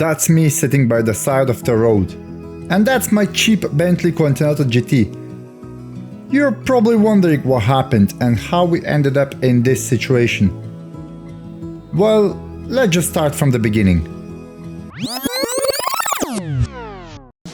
That's me sitting by the side of the road. And that's my cheap Bentley Continental GT. You're probably wondering what happened and how we ended up in this situation. Well, let's just start from the beginning.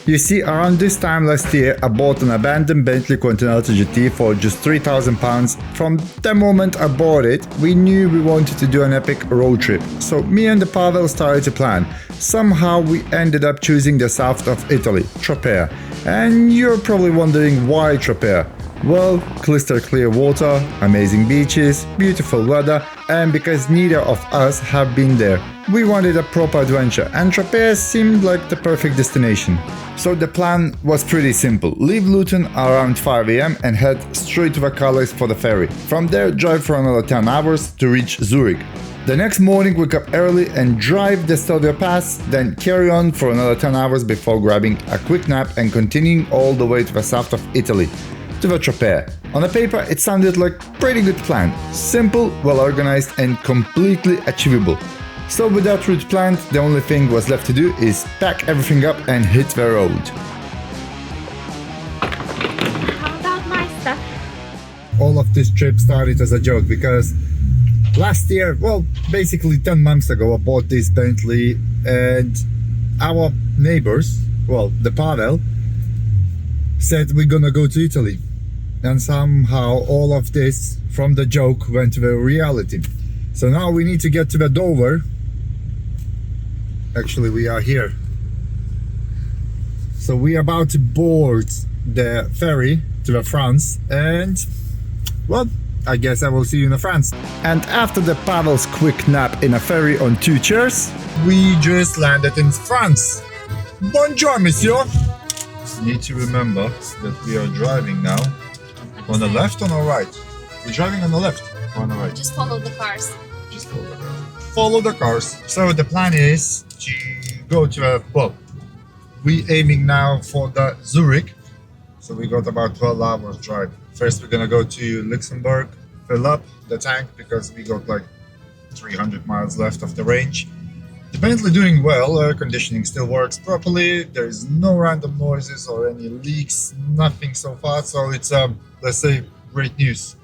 You see, around this time last year, I bought an abandoned Bentley Continental GT for just £3,000. From the moment I bought it, we knew we wanted to do an epic road trip. So me and the Pavel started to plan. Somehow we ended up choosing the south of Italy, Tropea. And you're probably wondering why Tropea. Well, crystal clear water, amazing beaches, beautiful weather, and because neither of us have been there, we wanted a proper adventure, and Tropea seemed like the perfect destination. So the plan was pretty simple. Leave Luton around 5 AM and head straight to the Calais for the ferry. From there, drive for another 10 hours to reach Zurich. The next morning, wake up early and drive the Stelvio Pass, then carry on for another 10 hours before grabbing a quick nap and continuing all the way to the south of Italy, to the Tropea. On the paper, it sounded like a pretty good plan. Simple, well organized and completely achievable. So with that route planned, the only thing was left to do is pack everything up and hit the road. How about my stuff? All of this trip started as a joke because last year, well, basically 10 months ago, I bought this Bentley and our neighbors, well, the Pavel, said we're gonna go to Italy. And somehow all of this from the joke went to the reality. So now we need to get to the Dover. Actually, we are here. So we are about to board the ferry to the France and, well, I guess I will see you in France. And after the Pavel's quick nap in a ferry on 2 chairs, we just landed in France. Bonjour, monsieur. Need to remember that we are driving now on the left or on the right? We're driving on the left or on the right? Just follow the cars. Just follow the cars. Follow the cars. So the plan is to go to well, we aiming now for the Zurich. So we got about 12 hours drive. First we're gonna go to Luxembourg, fill up the tank because we got like 300 miles left of the range. The Bentley doing well, air conditioning still works properly, there is no random noises or any leaks, nothing so far, so it's let's say great news.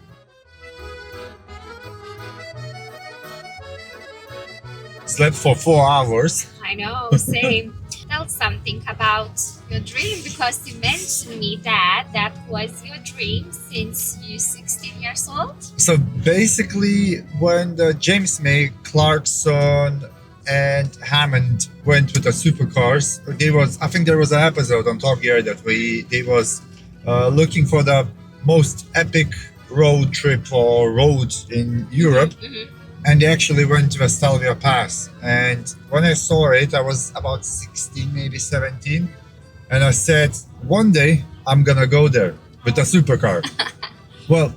Slept for 4 hours. I know, same. Tell something about your dream because you mentioned me that was your dream since you're 16 years old. So basically when the James May, Clarkson and Hammond went with the supercars, I think there was an episode on Top Gear that they was looking for the most epic road trip or road in Europe. Mm-hmm. And they actually went to the Stelvio Pass. And when I saw it, I was about 16, maybe 17. And I said, one day I'm gonna go there with a supercar. Well,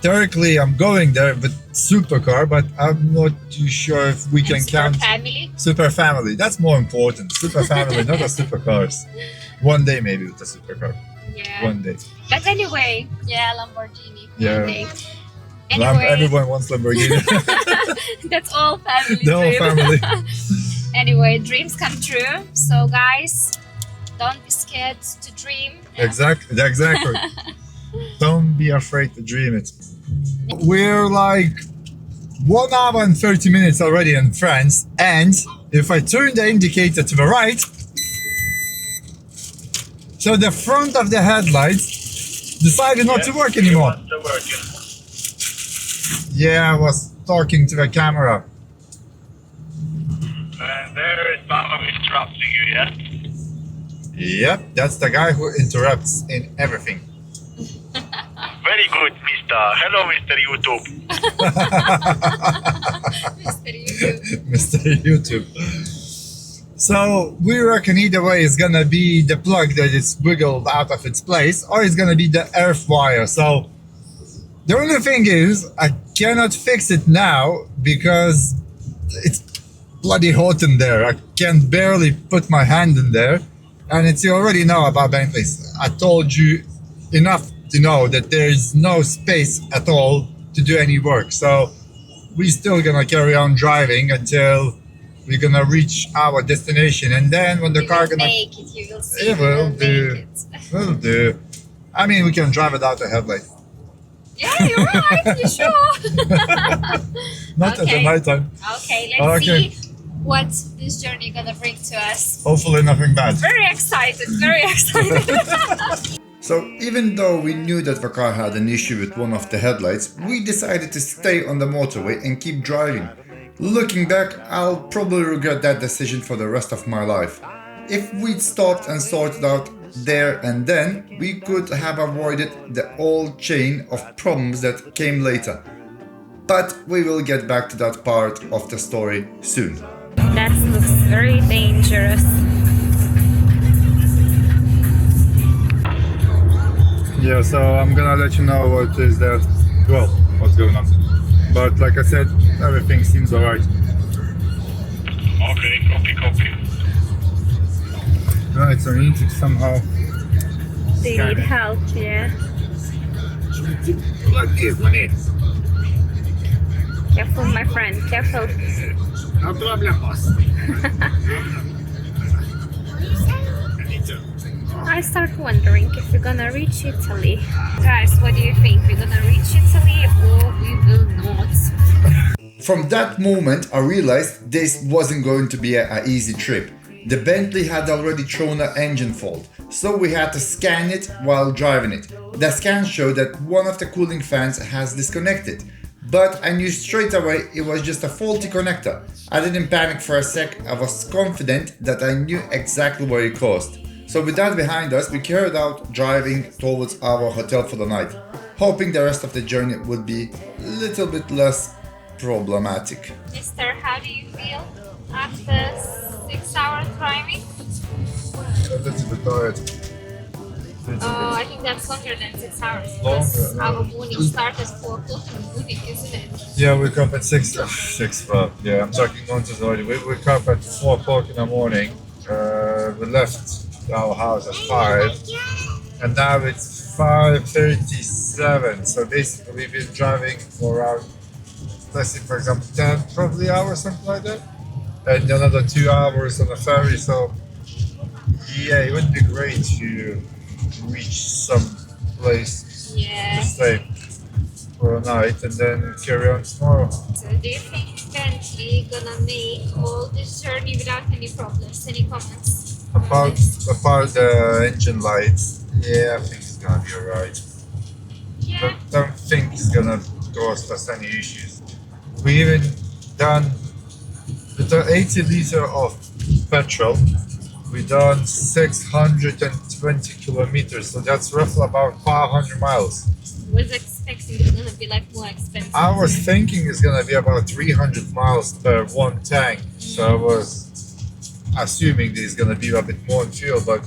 theoretically I'm going there with supercar, but I'm not too sure if we can count. Family? Super family. That's more important. Super family, not a supercars. One day maybe with a supercar. Yeah. One day. But anyway, yeah, Lamborghini. Yeah. One day. Anyway. Everyone wants Lamborghini. That's all family. The whole family. Anyway, dreams come true. So guys, don't be scared to dream. Exactly. Don't be afraid to dream it. We're like 1 hour and 30 minutes already in France, and if I turn the indicator to the right, so the front of the headlights decided not to work anymore. Yeah, I was talking to the camera. And there is Bob interrupting you, yeah? Yep, that's the guy who interrupts in everything. Very good, Mr. Hello, Mr. YouTube. Mr. YouTube. Mr. YouTube. So we reckon either way is gonna be the plug that is wiggled out of its place, or it's gonna be the earth wire. So the only thing is, I cannot fix it now because it's bloody hot in there. I can barely put my hand in there. And you already know about Bentleys. I told you enough to know that there is no space at all to do any work. So we're still gonna carry on driving until we're gonna reach our destination, and then when the You car will gonna make it, you will see. it You will will do. make it. Will do. I mean, we can drive it out the headlight. Yeah, you're right. You sure? Not at the Okay. night time. Okay, let's Okay. see what this journey gonna bring to us. Hopefully, nothing bad. Very excited, very excited. So even though we knew that the car had an issue with one of the headlights, we decided to stay on the motorway and keep driving. Looking back, I'll probably regret that decision for the rest of my life. If we'd stopped and sorted out there and then, we could have avoided the whole chain of problems that came later. But we will get back to that part of the story soon. That looks very dangerous. Yeah, so I'm gonna let you know what is there, well, what's going on. But like I said, everything seems alright. Okay, copy. Right, so we need to somehow They scan need it. help, yeah. Like this, money. Careful, my friend, careful. No problem, boss. I start wondering if we're gonna reach Italy. Guys, what do you think? We're gonna reach Italy or we will not? From that moment, I realized this wasn't going to be an easy trip. The Bentley had already thrown an engine fault, so we had to scan it while driving it. The scan showed that one of the cooling fans has disconnected, but I knew straight away it was just a faulty connector. I didn't panic for a sec, I was confident that I knew exactly what it caused. So with that behind us, we carried out driving towards our hotel for the night, hoping the rest of the journey would be a little bit less problematic. Mister, how do you feel after 6 hours driving? A little bit tired. Oh, I think that's longer than 6 hours. Longer, Because no. our morning starts at 4 o'clock in the morning, isn't it? Yeah, we wake up at 6. Yeah, I'm talking nonsense already. We wake up at 4 o'clock in the morning. We left our house at 5, and now it's 5:37. So basically, we've been driving for around, let's say, for example, 10 probably hours, something like that, and another 2 hours on the ferry. So yeah, it would be great to reach some place to Yeah. stay for a night and then carry on tomorrow. So do you think Bentley gonna make all this journey without any problems? Any comments? About the engine lights, yeah, I think it's gonna be alright. Yeah. Don't think it's gonna cause us any issues. We even done with the 80 liter of petrol, we done 620 kilometers, so that's roughly about 500 miles. Was expecting it's gonna be like more expensive. I was thinking it's gonna be about 300 miles per one tank, so I was assuming there's gonna be a bit more in fuel, but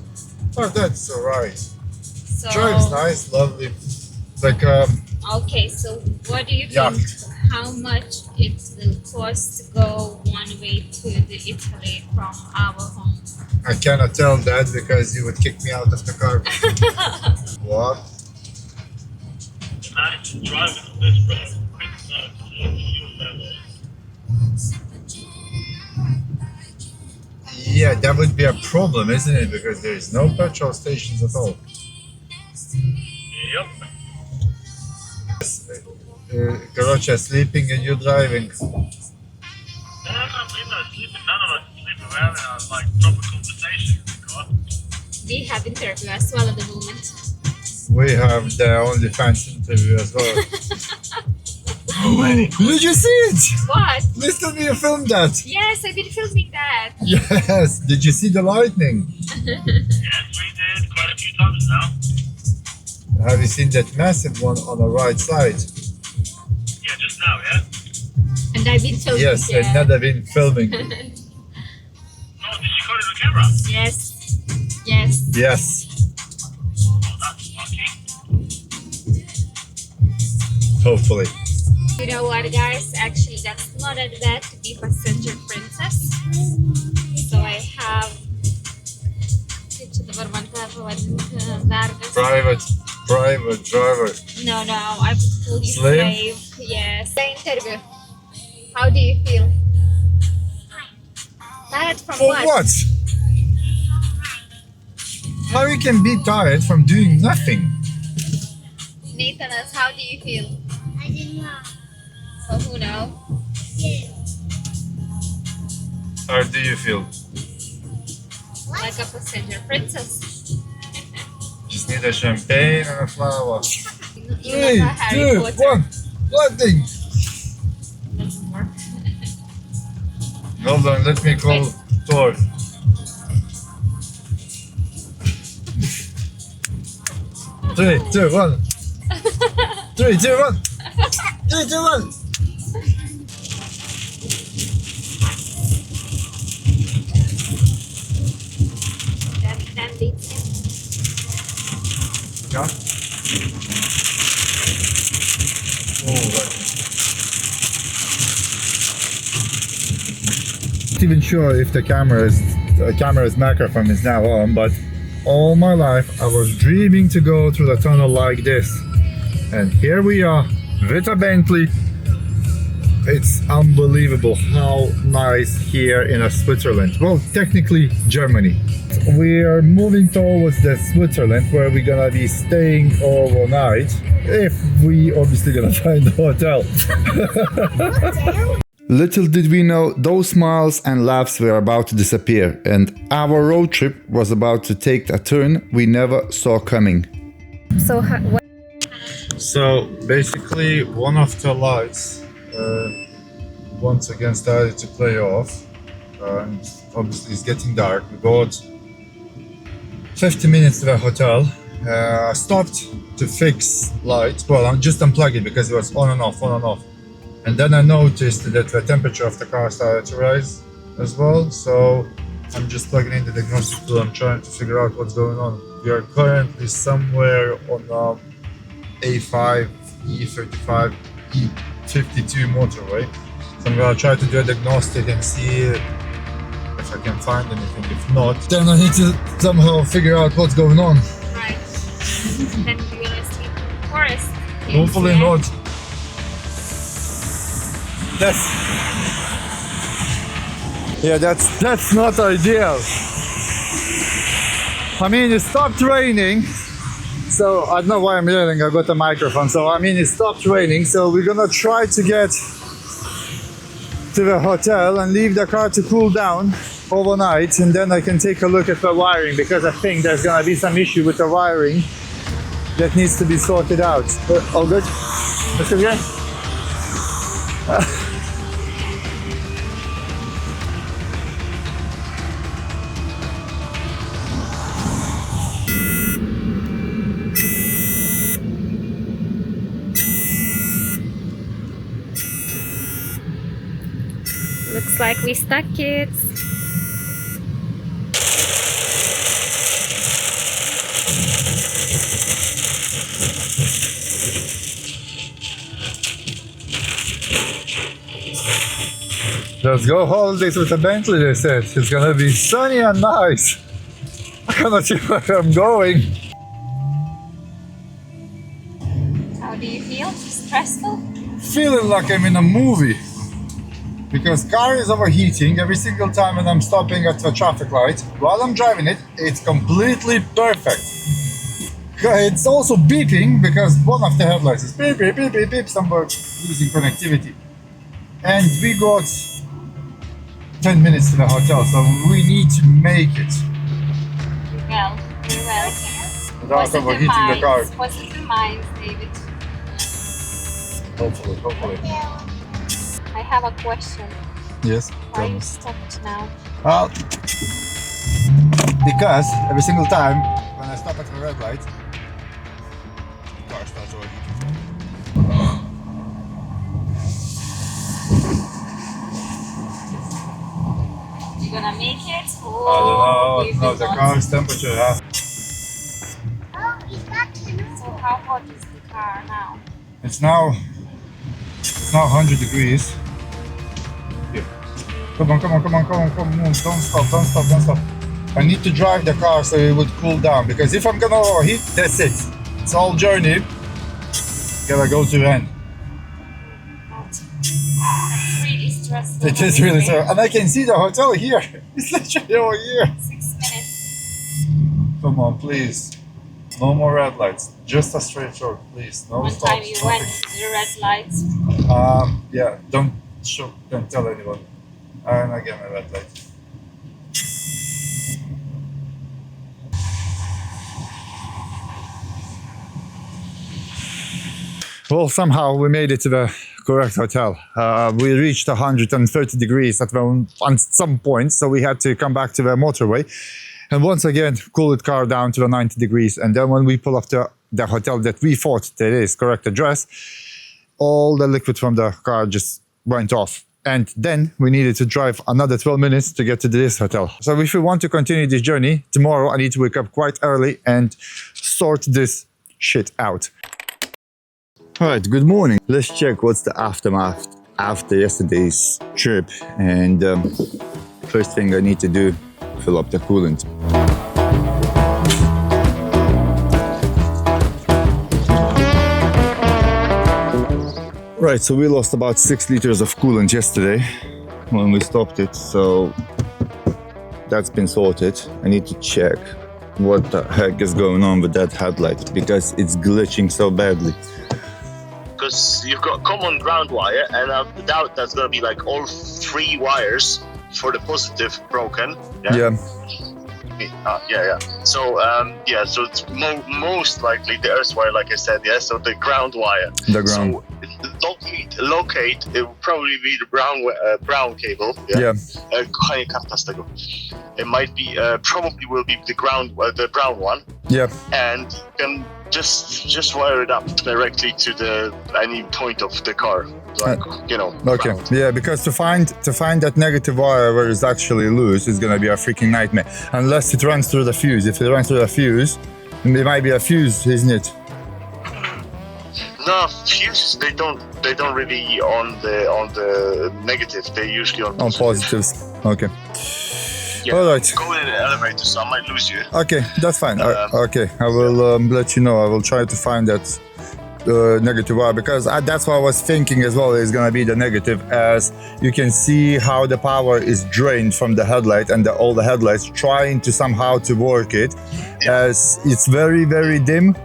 that's alright. So, Drive's nice, lovely. Like okay, so what do you Yacht. think? How much it will cost to go one way to the Italy from our home? I cannot tell that because you would kick me out of the car. What? Nice driving on this road. Quick start to fuel level. Yeah, that would be a problem, isn't it? Because there is no petrol stations at all. Yep. Garocha sleeping and you driving. No, we're not sleeping. None of us sleep. We're having a proper conversation. God. We have interview as well at the moment. We have the OnlyFans interview as well. Did you see it? What? Please tell me you filmed that. Yes, I've been filming that. Yes. Did you see the lightning? Yes, we did quite a few times now. Have you seen that massive one on the right side? Yeah, just now, yeah? And I've been filming. Yes, yeah. I've never been filming. Oh, did she got it on camera? Yes. Yes. Yes. Oh, that's lucky. Hopefully. You know what, guys? Actually, that's not that bad to be passenger princess. So I have Private driver. No, I'm fully Slave? slave. Yes. The interview. How do you feel? Tired from For what? How you can be tired from doing nothing? Nathan, how do you feel? I didn't know. So who knows? Yeah. How do you feel? Like a passenger princess. Just need a champagne and a flower. You like a Harry Potter. 1, flooding! Doesn't work. Hold on, let me call Thor. 3, 2, 1. 3, 2, 1. 3, 2, 1. Then beats him. Yeah. Not even sure if the camera's microphone is now on, but all my life I was dreaming to go through the tunnel like this, and here we are with a Bentley. It's unbelievable how nice here in Switzerland. Well, technically Germany. We are moving towards the Switzerland where we're gonna be staying overnight, if we obviously gonna find a hotel. Little did we know those smiles and laughs were about to disappear, and our road trip was about to take a turn we never saw coming. So So basically one of the lights once again started to play off, and obviously it's getting dark. We got 50 minutes to the hotel. I stopped to fix lights. Well, I just unplugged it because it was on and off, on and off. And then I noticed that the temperature of the car started to rise as well. So I'm just plugging in the diagnostic tool. I'm trying to figure out what's going on. We are currently somewhere on A5, E35, E52 motorway. So I'm gonna try to do a diagnostic and see if I can find anything. If not, then I need to somehow figure out what's going on. right. Then we're gonna sleep in the forest. Hopefully Yeah. not. That's not ideal. I mean, it stopped raining. So I don't know why I'm yelling, I got a microphone. So I mean, it stopped raining, so we're gonna try to get to the hotel and leave the car to cool down overnight, and then I can take a look at the wiring, because I think there's gonna be some issue with the wiring that needs to be sorted out. All good? Let's go again. Looks like we stuck, kids. Let's go holidays with a Bentley, they said. It's gonna be sunny and nice. I cannot see where I'm going. How do you feel? Stressful? Feeling like I'm in a movie. Because car is overheating every single time when I'm stopping at the traffic light. While I'm driving it, it's completely perfect. It's also beeping because one of the headlights is beep, beep, beep, beep, beep, somewhere losing connectivity. And we got 10 minutes to the hotel, so we need to make it. Well, very well. Without overheating the car. Positive minds, David. Hopefully, hopefully. I have a question. Yes. Why are you stopped now? Well, because every single time when I stop at the red light, the car starts overheating. You gonna make it? I don't know, no, the car's temperature. Oh, is that canoe? So how hot is the car now? It's now 100 degrees. Here. Come on, don't stop. I need to drive the car so it would cool down, because if I'm gonna overheat, that's it. It's all journey. Gotta go to the end. That's really stressful. stressful. It is really so. And I can see the hotel here. It's literally over here. 6 minutes. Come on, please. No more red lights. Just a straight road, please. No One stops. time you went to the red lights. Yeah, don't tell anyone. And again, a red light. Well, somehow we made it to the correct hotel. We reached 130 degrees at on some point, so we had to come back to the motorway and once again cool the car down to the 90 degrees. And then when we pull up to the hotel that we thought that is correct address, all the liquid from the car just went off. And then we needed to drive another 12 minutes to get to this hotel. So if we want to continue this journey, tomorrow I need to wake up quite early and sort this shit out. All right, good morning. Let's check what's the aftermath after yesterday's trip. And first thing I need to do, fill up the coolant. Right, so we lost about 6 liters of coolant yesterday when we stopped it, so that's been sorted. I need to check what the heck is going on with that headlight because it's glitching so badly. Because you've got common ground wire, and I doubt that's gonna be like all 3 wires for the positive broken. Yeah. Yeah. So so it's most likely the earth wire, like I said. Yeah. So the ground wire. The ground. So locate. It will probably be the brown cable. Yeah. Kochanie, karta z tego. It might be probably will be the brown one. Yeah. And you can just wire it up directly to any point of the car, like Okay. ground. Yeah, because to find that negative wire where it's actually loose is gonna be a freaking nightmare. Unless it runs through the fuse. If it runs through the fuse, it might be a fuse, isn't it? No, fuses they don't really on the negative. They usually on Positives. Okay. Yeah. All right. Go in the elevator, so I might lose you. Okay, that's fine. Okay, I will let you know. I will try to find that negative wire because that's what I was thinking as well is gonna be the negative, as you can see how the power is drained from the headlight and all the headlights trying to somehow to work it, as it's very, very dim.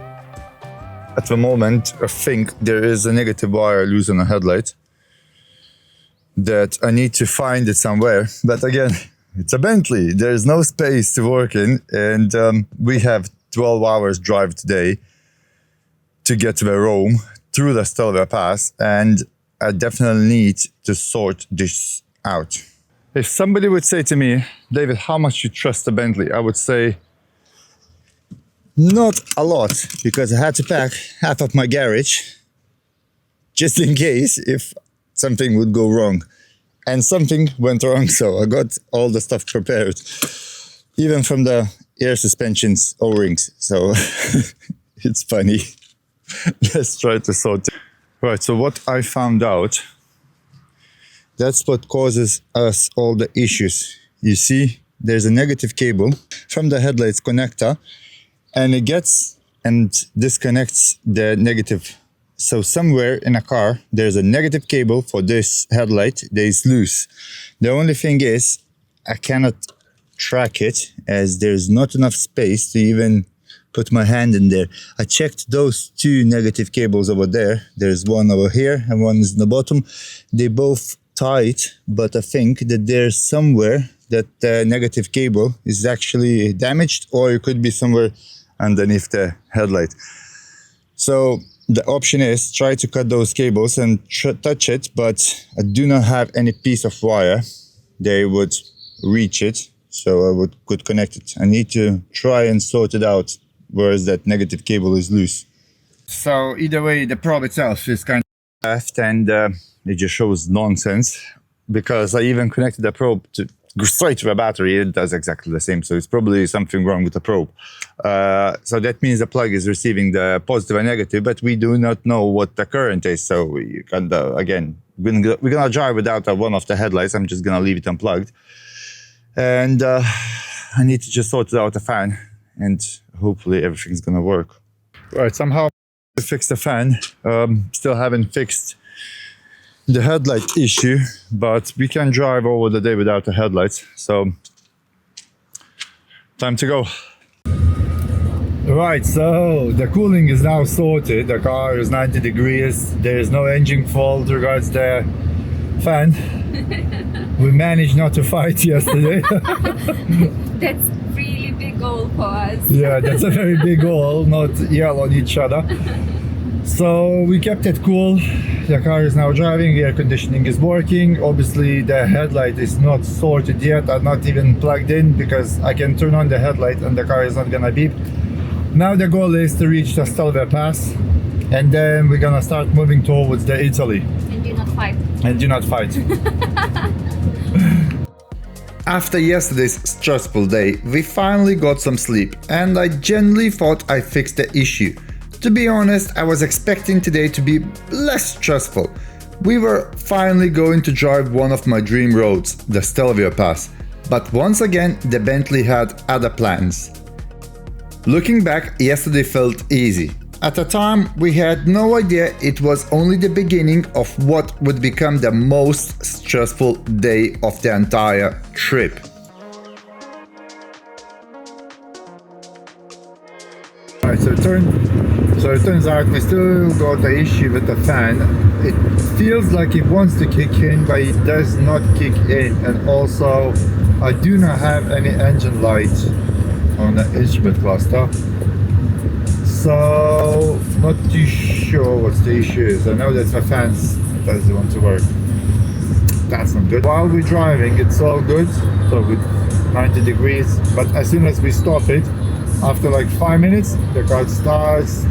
At the moment, I think there is a negative wire loose on the headlight that I need to find it somewhere. But again, it's a Bentley. There's no space to work in, and we have 12 hours drive today to get to Rome through the Stelvio Pass, and I definitely need to sort this out. If somebody would say to me, David, how much you trust the Bentley? I would say not a lot, because I had to pack half of my garage just in case if something would go wrong. And something went wrong, so I got all the stuff prepared, even from the air suspensions O-rings. So it's funny. Let's try to sort it. Right, so what I found out, that's what causes us all the issues. You see, there's a negative cable from the headlights connector, and it gets and disconnects the negative. So somewhere in a car, there's a negative cable for this headlight that is loose. The only thing is, I cannot track it as there's not enough space to even put my hand in there. I checked those 2 negative cables over there. There's one over here and one is in the bottom. They both tight, but I think that there's somewhere that the negative cable is actually damaged, or it could be somewhere underneath the headlight. So the option is try to cut those cables and touch it, but I do not have any piece of wire they would reach it, so I could connect it. I need to try and sort it out, whereas that negative cable is loose. So either way, the probe itself is kind of left, and it just shows nonsense, because I even connected the probe straight to the battery. It does exactly the same, so it's probably something wrong with the probe. So that means the plug is receiving the positive and negative, but we do not know what the current is. So you can, again, we're gonna drive without one of the headlights. I'm just gonna leave it unplugged, and I need to just sort out the fan, and hopefully everything's gonna work. Right, somehow I fixed the fan. Still haven't fixed the headlight issue, but we can drive over the day without the headlights. So time to go. Right, so the cooling is now sorted. The car is 90 degrees. There is no engine fault regards the fan. We managed not to fight yesterday. That's really big goal for us. Yeah, that's a very big goal, not yell on each other. So we kept it cool. The car is now driving, air conditioning is working. Obviously the headlight is not sorted yet. I'm not even plugged in because I can turn on the headlight and the car is not gonna beep. Now the goal is to reach the Stelvio Pass, and then we're gonna start moving towards the Italy. And do not fight. And do not fight. After yesterday's stressful day, we finally got some sleep, and I genuinely thought I fixed the issue. To be honest, I was expecting today to be less stressful. We were finally going to drive one of my dream roads, the Stelvio Pass, but once again the Bentley had other plans. Looking back, yesterday felt easy. At the time, we had no idea it was only the beginning of what would become the most stressful day of the entire trip. Alright, so it turns out we still got the issue with the fan. It feels like it wants to kick in, but it does not kick in. And also, I do not have any engine light on the instrument cluster. So, not too sure what the issue is. I know that the fans doesn't want to work. That's not good. While we're driving, it's all good. So with 90 degrees, but as soon as we stop it, after like 5 minutes, the car starts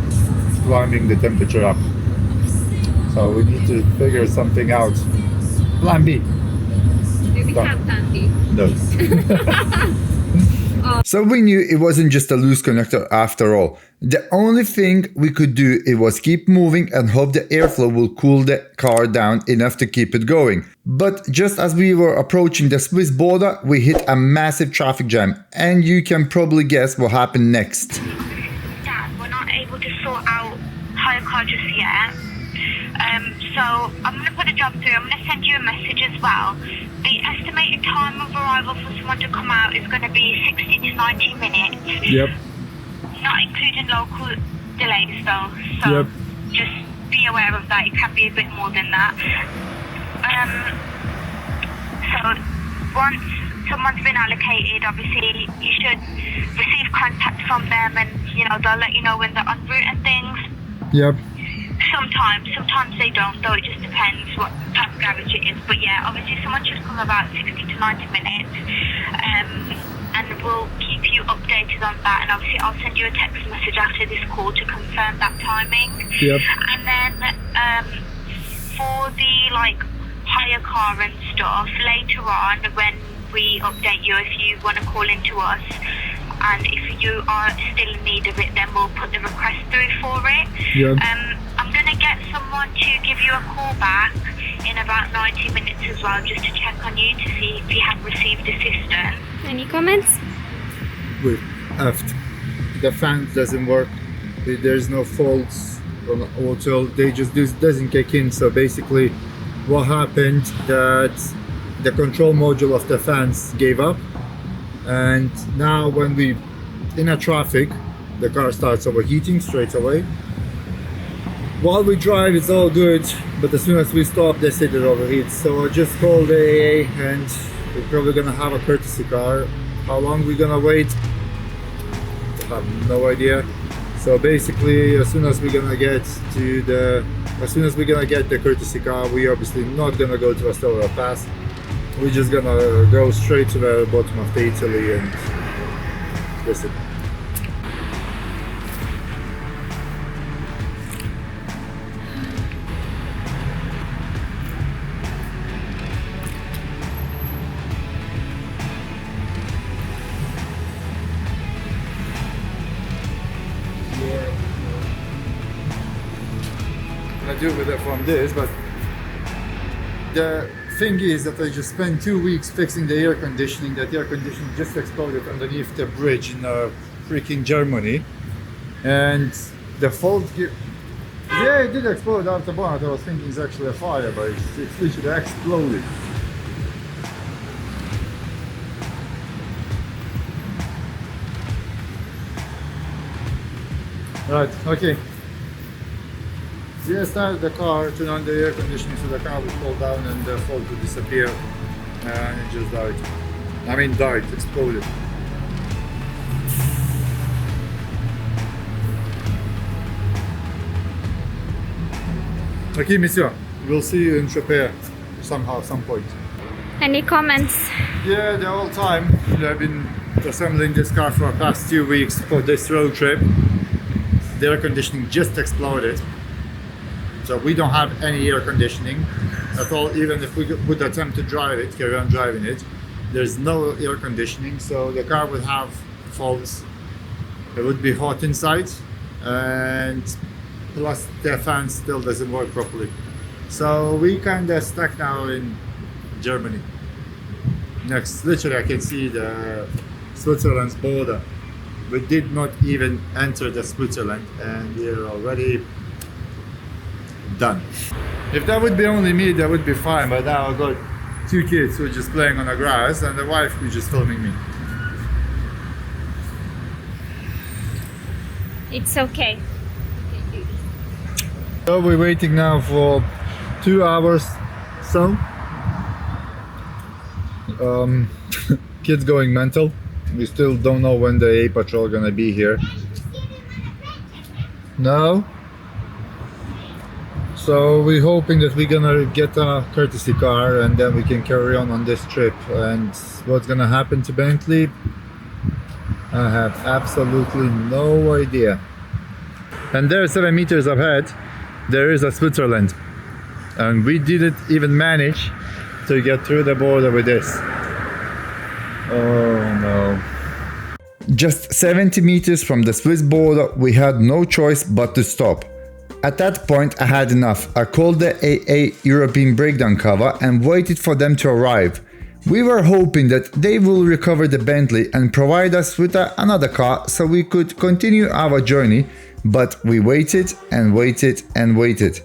climbing the temperature up. So we need to figure something out. Plan B. Do we have plan B? No. So we knew it wasn't just a loose connector after all. The only thing we could do it was keep moving and hope the airflow will cool the car down enough to keep it going. But just as we were approaching the Swiss border, we hit a massive traffic jam, and you can probably guess what happened next. Dad, we're not able to sort out hire car just yet. So I'm going to put a job through. I'm going to send you a message as well. The estimated time of arrival for someone to come out is going to be 60 to 90 minutes. Yep. Not including local delays though. So Yep. just be aware of that. It can be a bit more than that. So once someone's been allocated, obviously you should receive contact from them, and they'll let you know when they're en route and things. Yep. Sometimes they don't, though. It just depends what type of garage it is. But yeah, obviously someone should come about 60 to 90 minutes, and we'll keep you updated on that. And obviously I'll send you a text message after this call to confirm that timing. Yep. And then for the hire car and stuff, later on when we update you, if you want to call in to us, and if you are still in need of it, then we'll put the request through for it. Yep. I'm going to get someone to give you a call back in about 90 minutes as well, just to check on you to see if you have received assistance. Any comments? We're effed. The fan doesn't work. There's no faults on auto. They just doesn't kick in. So basically, what happened that the control module of the fans gave up, and now when we in a traffic, the car starts overheating straight away. While we drive, it's all good, but as soon as we stop, they say it overheats. So I just called the AA, and we're probably gonna have a courtesy car. How long we're gonna wait? I have no idea. So basically, as soon as we're gonna get the courtesy car, we obviously not gonna go to a Stelvio Pass. We're just gonna go straight to the bottom of the Italy and that's it. I do with it from this, but the thing is that I just spent 2 weeks fixing the air conditioning. That air conditioning just exploded underneath the bridge in freaking Germany, and the fault Yeah, it did explode out the bonnet. I was thinking it's actually a fire, but it's literally exploded. Right, okay. We started the car, turned on the air conditioning so the car would fall down and the fog would disappear. And it just died. I mean died, exploded. Okay, monsieur. We'll see you in Tropea somehow, some point. Any comments? Yeah, the whole time. I've been assembling this car for the past 2 weeks for this road trip. The air conditioning just exploded. So we don't have any air conditioning at all, even if we would attempt to drive it, carry on driving it. There's no air conditioning, so the car would have faults. It would be hot inside, and plus the fan still doesn't work properly. So we kinda stuck now in Germany. Next, literally I can see the Switzerland's border. We did not even enter the Switzerland and we're already done. If that would be only me, that would be fine, but now I got 2 kids who are just playing on the grass and the wife who's just filming me. It's okay. So we're waiting now for 2 hours. So kids going mental. We still don't know when the A patrol gonna be here. No. So we're hoping that we're gonna get a courtesy car and then we can carry on this trip. And what's gonna happen to Bentley, I have absolutely no idea. And there, 7 meters ahead, there is a Switzerland. And we didn't even manage to get through the border with this. Oh no. Just 70 meters from the Swiss border, we had no choice but to stop. At that point I had enough. I called the AA European breakdown cover and waited for them to arrive. We were hoping that they will recover the Bentley and provide us with another car so we could continue our journey, but we waited and waited and waited.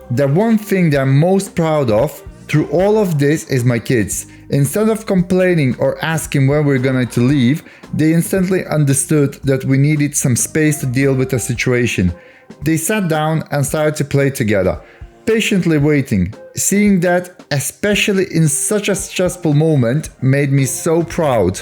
The one thing that I'm most proud of through all of this is my kids. Instead of complaining or asking when we're going to leave, they instantly understood that we needed some space to deal with the situation. They sat down and started to play together, patiently waiting. Seeing that, especially in such a stressful moment, made me so proud.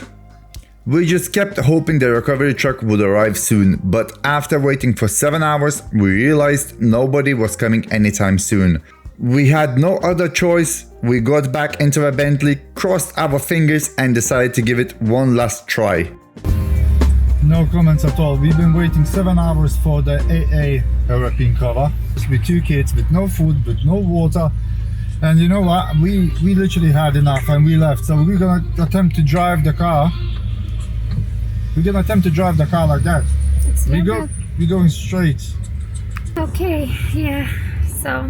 We just kept hoping the recovery truck would arrive soon, but after waiting for 7 hours, we realized nobody was coming anytime soon. We had no other choice. We got back into a Bentley, crossed our fingers and decided to give it one last try. No comments at all. We've been waiting 7 hours for the AA European cover with 2 kids, with no food, with no water. And you know what? We literally had enough and we left. So we're gonna attempt to drive the car. We're gonna attempt to drive the car like that. We're going straight. Okay, yeah. So,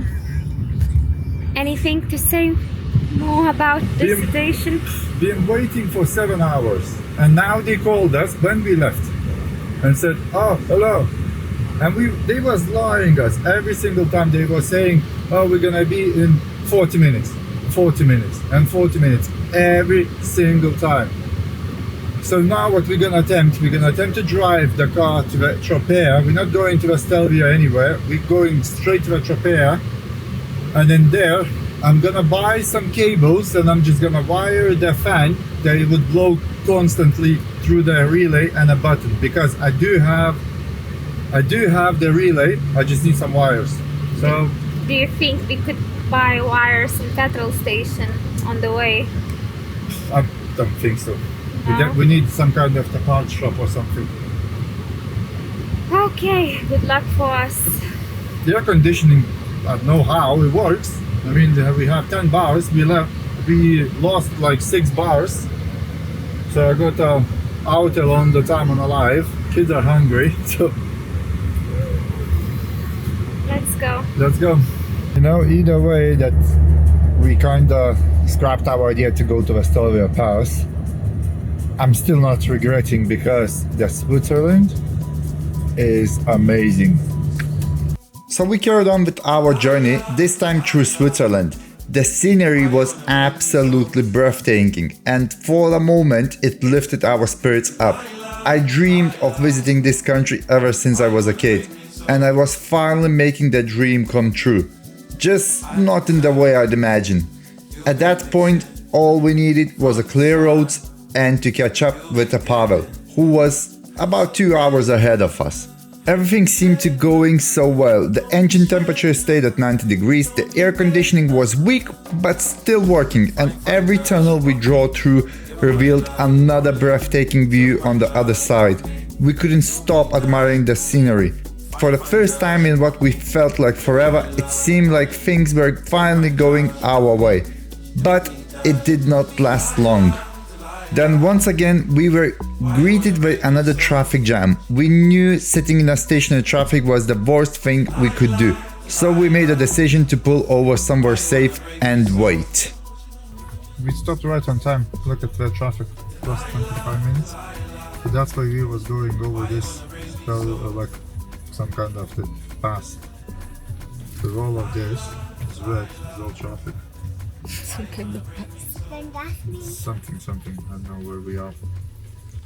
anything to say more about the situation? Been waiting for 7 hours, and now they called us when we left and said, "Oh, hello," and they was lying us every single time. They were saying, "Oh, we're gonna be in 40 minutes, 40 minutes, and 40 minutes every single time." So now what we're gonna attempt to drive the car to the Tropea. We're not going to the Stelvio anywhere. We're going straight to the Tropea, and then there I'm gonna buy some cables and I'm just gonna wire the fan that it would blow constantly through the relay and a button, because I do have the relay. I just need some wires. So do you think we could buy wires in petrol station on the way? I don't think so. No? We need some kind of the parts shop or something. Okay, good luck for us. The air conditioning, I don't know how it works. I mean, we have 10 bars. We lost like 6 bars. So I got out along the time on alive. Kids are hungry, so Let's go. let's go. You know, either way that we kinda scrapped our idea to go to the Stelvio Pass, I'm still not regretting, because the Switzerland is amazing. So we carried on with our journey, this time through Switzerland. The scenery was absolutely breathtaking, and for a moment it lifted our spirits up. I dreamed of visiting this country ever since I was a kid, and I was finally making that dream come true. Just not in the way I'd imagined. At that point, all we needed was a clear roads and to catch up with Pavel, who was about 2 hours ahead of us. Everything seemed to going so well. The engine temperature stayed at 90 degrees, the air conditioning was weak but still working, and every tunnel we drove through revealed another breathtaking view on the other side. We couldn't stop admiring the scenery. For the first time in what we felt like forever, it seemed like things were finally going our way. But it did not last long. Then once again we were greeted by another traffic jam. We knew sitting in a stationary traffic was the worst thing we could do, so we made a decision to pull over somewhere safe and wait. We stopped right on time. Look at the traffic, plus 25 minutes. So that's why we was going over this, like some kind of the pass. So all of this is red, is all traffic. Some kind of Then that means Something, I don't know where we are.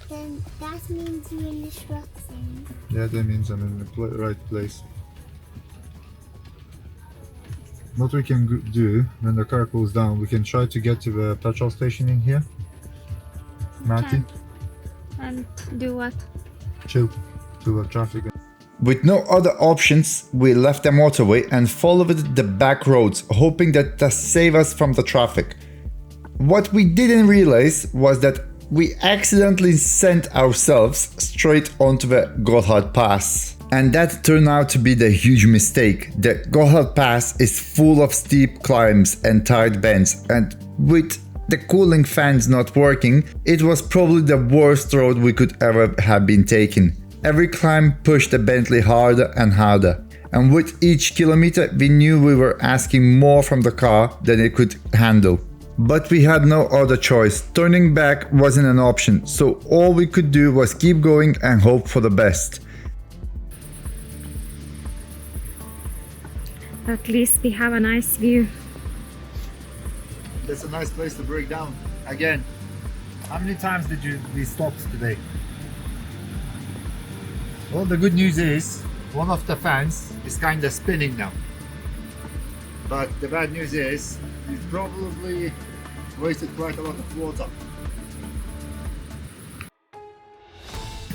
then that means you're in the Schwarzsee. Yeah, that means I'm in the right place. What we can do when the car cools down, we can try to get to the petrol station in here. Marty, And do what? chill to the traffic. With no other options, we left the motorway and followed the back roads, hoping that to save us from the traffic. What we didn't realize was that we accidentally sent ourselves straight onto the Gotthard Pass. And that turned out to be the huge mistake. The Gotthard Pass is full of steep climbs and tight bends, and with the cooling fans not working, it was probably the worst road we could ever have been taking. Every climb pushed the Bentley harder and harder, and with each kilometer we knew we were asking more from the car than it could handle. But we had no other choice. Turning back wasn't an option, so all we could do was keep going and hope for the best. At least we have a nice view. That's a nice place to break down. Again, how many times did we stop today? Well, the good news is one of the fans is kind of spinning now. But the bad news is it's probably wasted quite a lot of water.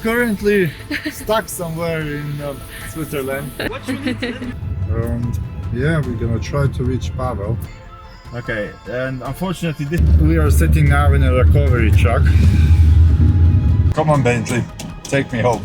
Currently stuck somewhere in Switzerland. And yeah, we're gonna try to reach Pavel. Okay, and unfortunately we are sitting now in a recovery truck. Come on Bentley, take me home.